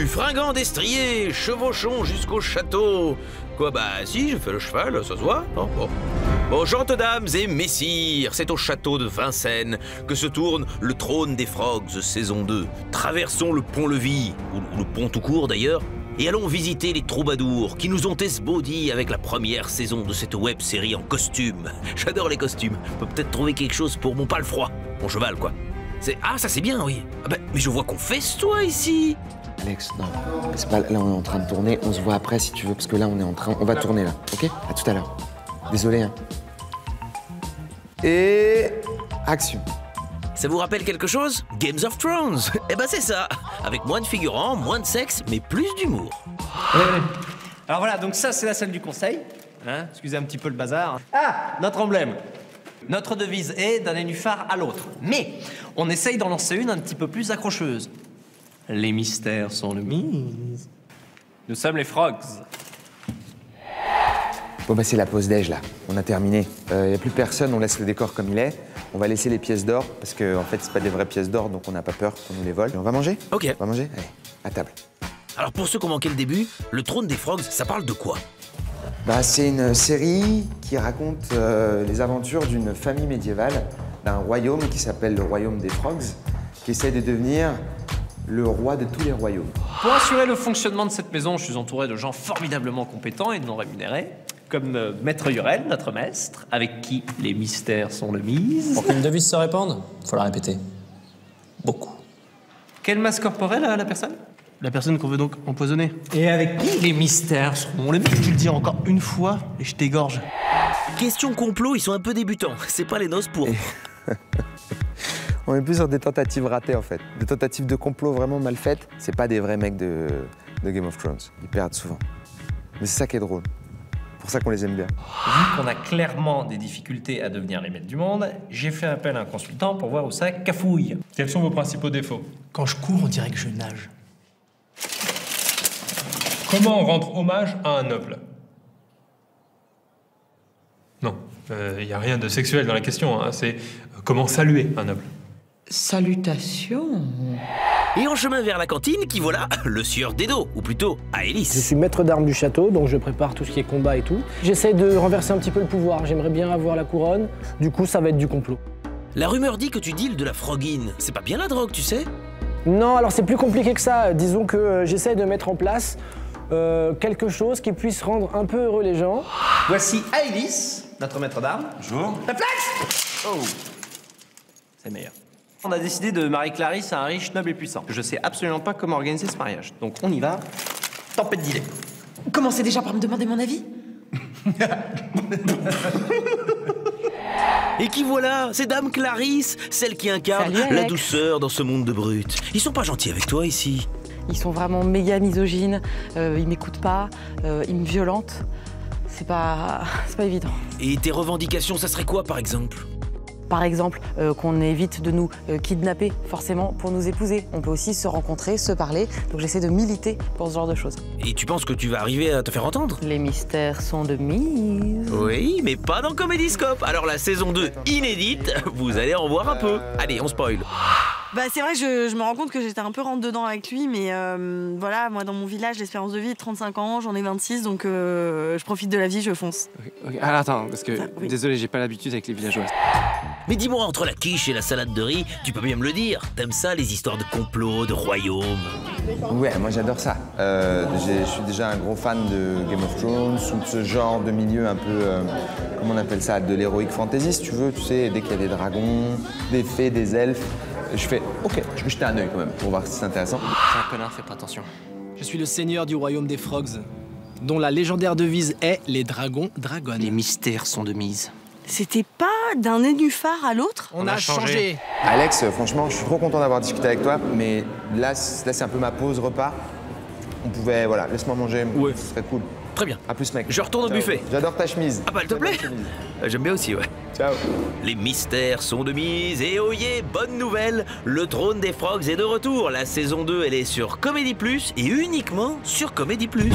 Bienvenue, fringant destrier, chevauchons jusqu'au château. Quoi, bah si, je fais le cheval, ça se voit, non? Bon. Bon, gentes dames et messires, c'est au château de Vincennes que se tourne le trône des Frogs, saison 2. Traversons le pont-levis, ou le pont tout court d'ailleurs, et allons visiter les troubadours qui nous ont esbaudis avec la première saison de cette web-série en costume. J'adore les costumes, on peut peut-être trouver quelque chose pour mon palefroid, mon cheval quoi. Ah, ça c'est bien, oui. Ah bah, mais je vois qu'on festoie ici. Alex, non, c'est pas là, on est en train de tourner, on se voit après si tu veux, parce que là on va tourner là, ok? À tout à l'heure. Désolé, hein. Et... action. Ça vous rappelle quelque chose? Games of Thrones. Eh ben c'est ça. Avec moins de figurants, moins de sexe, mais plus d'humour. Allez. Alors voilà, donc ça c'est la salle du conseil. Hein, excusez un petit peu le bazar. Ah, notre emblème. Notre devise est d'un nénuphar à l'autre. Mais on essaye d'en lancer une un petit peu plus accrocheuse. Les mystères sont de mise. Nous sommes les Frogs. Bon bah c'est la pause déj là, on a terminé. Y a plus personne, on laisse le décor comme il est. On va laisser les pièces d'or, parce que en fait c'est pas des vraies pièces d'or, donc on n'a pas peur qu'on nous les vole. Et on va manger? Ok. On va manger? Allez, à table. Alors pour ceux qui ont manqué le début, le trône des Frogs, ça parle de quoi? Bah c'est une série qui raconte les aventures d'une famille médiévale, d'un royaume qui s'appelle le royaume des Frogs, qui essaie de devenir le roi de tous les royaumes. Pour assurer le fonctionnement de cette maison, je suis entouré de gens formidablement compétents et non rémunérés, comme Maître Yurel, notre maître, avec qui les mystères sont de mise. Pour qu'une devise se répande, faut la répéter. Beaucoup. Quelle masse corporelle a la personne? La personne qu'on veut donc empoisonner. Et avec qui les mystères seront les mêmes? Tu le dis encore une fois et je t'égorge. Question complot, ils sont un peu débutants. C'est pas les noces pour. On est plus sur des tentatives ratées en fait. Des tentatives de complot vraiment mal faites. C'est pas des vrais mecs de Game of Thrones. Ils perdent souvent. Mais c'est ça qui est drôle. C'est pour ça qu'on les aime bien. Vu qu'on a clairement des difficultés à devenir les maîtres du monde, j'ai fait appel à un consultant pour voir où ça cafouille. Quels sont vos principaux défauts? Quand je cours, on dirait que je nage. Comment on rendre hommage à un noble? Non, il n'y a rien de sexuel dans la question, hein. C'est comment saluer un noble. Salutations. Et en chemin vers la cantine, qui voilà, le sieur d'Edo, ou plutôt Aélis. Je suis maître d'armes du château, donc je prépare tout ce qui est combat et tout. J'essaie de renverser un petit peu le pouvoir, j'aimerais bien avoir la couronne, du coup ça va être du complot. La rumeur dit que tu deals de la frogine. C'est pas bien la drogue, tu sais? Non, alors c'est plus compliqué que ça. Disons que j'essaie de mettre en place quelque chose qui puisse rendre un peu heureux les gens. Voici Aélis, notre maître d'armes. Bonjour. Réflexe! Oh! C'est meilleur. On a décidé de marier Clarisse à un riche, noble et puissant. Je sais absolument pas comment organiser ce mariage. Donc on y va. Tempête d'idées. Commencez déjà par me demander mon avis. Et qui voilà, c'est Dame Clarisse, celle qui incarne Salut, la Alex. douceur dans ce monde de brutes. Ils sont pas gentils avec toi ici. Ils sont vraiment méga misogynes, ils m'écoutent pas, ils me violentent. C'est pas évident. Et tes revendications, ça serait quoi par exemple? Par exemple, qu'on évite de nous kidnapper forcément pour nous épouser. On peut aussi se rencontrer, se parler, donc j'essaie de militer pour ce genre de choses. Et tu penses que tu vas arriver à te faire entendre? Les mystères sont de mise. Oui, mais pas dans Comédiscope. Alors la saison 2 inédite, vous allez en voir un peu. Allez, on spoil. Bah c'est vrai que je me rends compte que j'étais un peu rentre-dedans avec lui, mais voilà, moi dans mon village, l'espérance de vie est de 35 ans, j'en ai 26, donc je profite de la vie, je fonce. Okay. Ah, attends, parce que, Oui. désolé, j'ai pas l'habitude avec les villageois. Mais dis-moi, entre la quiche et la salade de riz, tu peux bien me le dire. T'aimes ça, les histoires de complots, de royaumes? Ouais, moi j'adore ça. Je suis déjà un gros fan de Game of Thrones, ou de ce genre de milieu un peu, comment on appelle ça, de l'heroic fantasy si tu veux, tu sais, dès qu'il y a des dragons, des fées, des elfes. Je fais, ok, je vais jeter un œil quand même pour voir si c'est intéressant. C'est un connard, fais pas attention. Je suis le seigneur du royaume des Frogs, dont la légendaire devise est « Les dragons dragonnent ». Les mystères sont de mise. C'était pas d'un nénuphar à l'autre? On a changé. Alex, franchement, je suis trop content d'avoir discuté avec toi, mais là c'est un peu ma pause repas. On pouvait, voilà, laisse-moi manger, Ouais. ce serait cool. Très bien. À plus mec. Je retourne au Ciao. buffet. J'adore ta chemise. Ah bah elle te plaît? J'aime bien aussi, ouais. Ciao. Les mystères sont de mise et oh yeah, bonne nouvelle, le trône des Frogs est de retour. La saison 2, elle est sur Comédie Plus et uniquement sur Comédie Plus.